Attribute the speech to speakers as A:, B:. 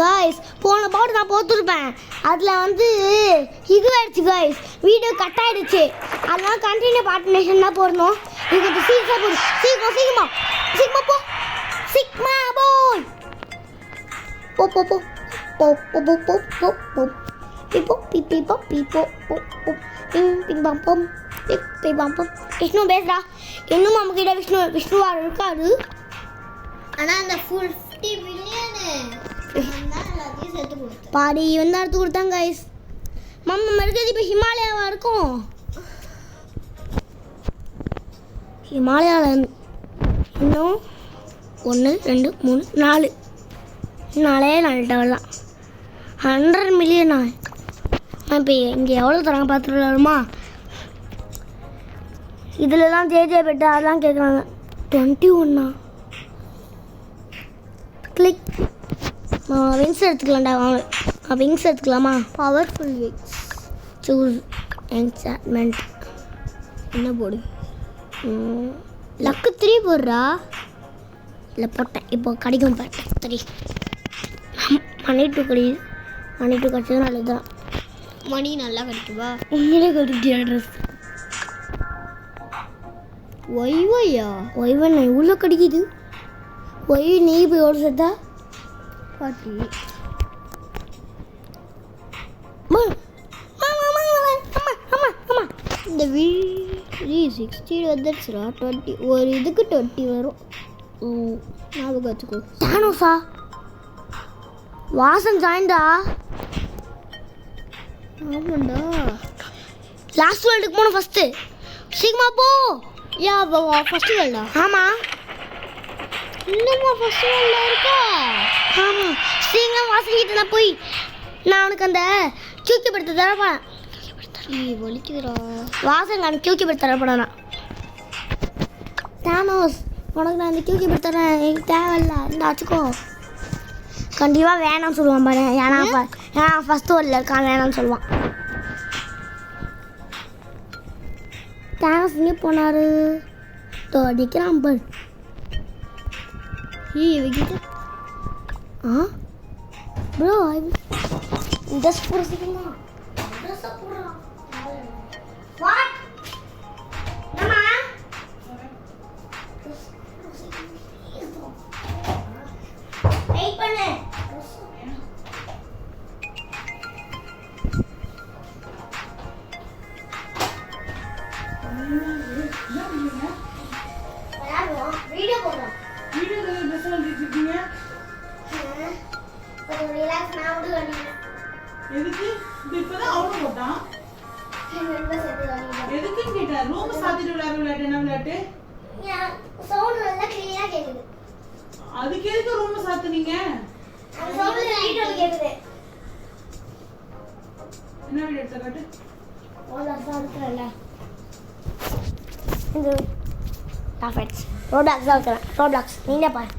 A: Guys போன பாட்டு நான் போட்டுருப்பேன். அதில் வந்து இதுவாயிடுச்சு காய்ஸ், வீடியோ கட் ஆகிடுச்சு. அதனால கண்டினியூ பார்ட்டினேஷன் தான் போடணும். இது கொஞ்சம் சீக்கிரம் போடு, சீக்கிரமா போ, சிக்மா போய் போ போ போ போ போ போ போ போ போ பீப்போ பீப்போ பீப்போ போ போ பிங் பிங் பம் பம் பிங் பம் பம். விஷ்ணு பேசுறா. இன்னும் நம்மக்கிட்ட விஷ்ணுவா இருக்காது.
B: ஆனால் அந்த 50 பில்லியனு எல்லாத்தையும் சேர்த்து கொடுத்தேன்.
A: பாடி இவன் தான் எடுத்து கொடுத்தாங்க கைஸ். நம்ம இருக்கிறது இப்போ ஹிமாலயாவாக இருக்கும். ஹிமாலயாவில் இன்னும் 1 2 3 4 4 டவர்லாம் 100 மில்லியனா. இப்போ இங்கே எவ்வளோ தராங்க பார்த்துட்டு இதில் தான் ஜே பெட்டு அதெல்லாம் கேட்குறாங்க. 21 கிளிக். விங்ஸ் எடுத்துக்கலாம்டா. வாங்க விங்ஸ் எடுத்துக்கலாமா?
B: பவர்ஃபுல் விக்ஸ்.
A: Choose enchantment.
B: என்ன போடு?
A: லக்கு 3 போடுறா. இல்லை போட்டேன். இப்போ கிடைக்கும் பாட்டு 3 மணி 2 கிடையாது. மணி 2 கிடைச்சது நல்லதுதான்.
B: மணி நல்லா கிடைக்குவா?
A: உண்மையிலே கிடைக்கிற ட்ரெஸ்
B: ஒய்வையா?
A: ஒய்வன் இவ்வளோ கிடைக்குது. ஒய் நீ போய் எவ்வளோ சேர்த்தா?
B: 40. இந்த 60 வந்துடுச்சுரா. 20 ஒரு இதுக்கு 20 வரும். ஞாபகம் வச்சுக்கோ.
A: தானோஸா வாசன் ஜாயின்டா.
B: ஆமாண்டா.
A: லாஸ்ட் வேர்ல்டுக்கு போகணும் ஃபஸ்ட்டு. சீக்கிரமா போ.
B: யா ஃபஸ்ட்டு வேர்ல்டா?
A: ஆமாம்.
B: இன்னுமா ஃபஸ்ட்டு வேர்ல்டா இருக்கா?
A: ஆமாம். சீக்கிரம் வாசன் நான் போய் நான் உனக்கு அந்த தூக்கி படுத்த தரப்பேன்.
B: வலிக்குதுடா.
A: வாசன் நான் தூக்கி படுத்த தரப்படா. தானோஸ் உனக்கு நான் இந்த தூக்கி படுத்த தரேன். எனக்கு தேவையில்ல இந்த வச்சுக்கோ. கண்டிப்பாக வேணாம்னு சொல்லுவான் பாரு. ஏன்னா ஃபஸ்ட்டு வேர்ல்டில் இருக்கான் வேணாம்னு சொல்லுவான். தானோஸ் இங்கே போனார். அடிக்கிறான் பாரு.
B: வைக்கிட்டு
A: ப்ரோ இந்த சீக்கிரமா வாட் நம்ம வெயிட் பண்ணு. வீடியோ போடுறோம். ரிலாக்ஸ் நான் விடு கண்டிப்பா.
C: எதுக்கு இப்பதான் அவனும் போட்டான். எதுக்குன்னு கேட்டா ரூம் சாத்திட்டு விளையாட்டு என்ன விளையாட்டு?
A: சவுண்ட் நல்லா கிளியரா கேக்குது.
C: அதுக்கு எதுக்கு ரூம் சாத்துனீங்க?
A: அந்த சவுண்ட் லைட்டா கேக்குது.
C: என்ன வீடியோ எடுத்த காட்டு?
A: ஓல சாத்துறல. இந்த டாஃபெட்ஸ் ரோடாக்ஸ் ஆக்குறேன். ரோடாக்ஸ் நீங்க பாரு.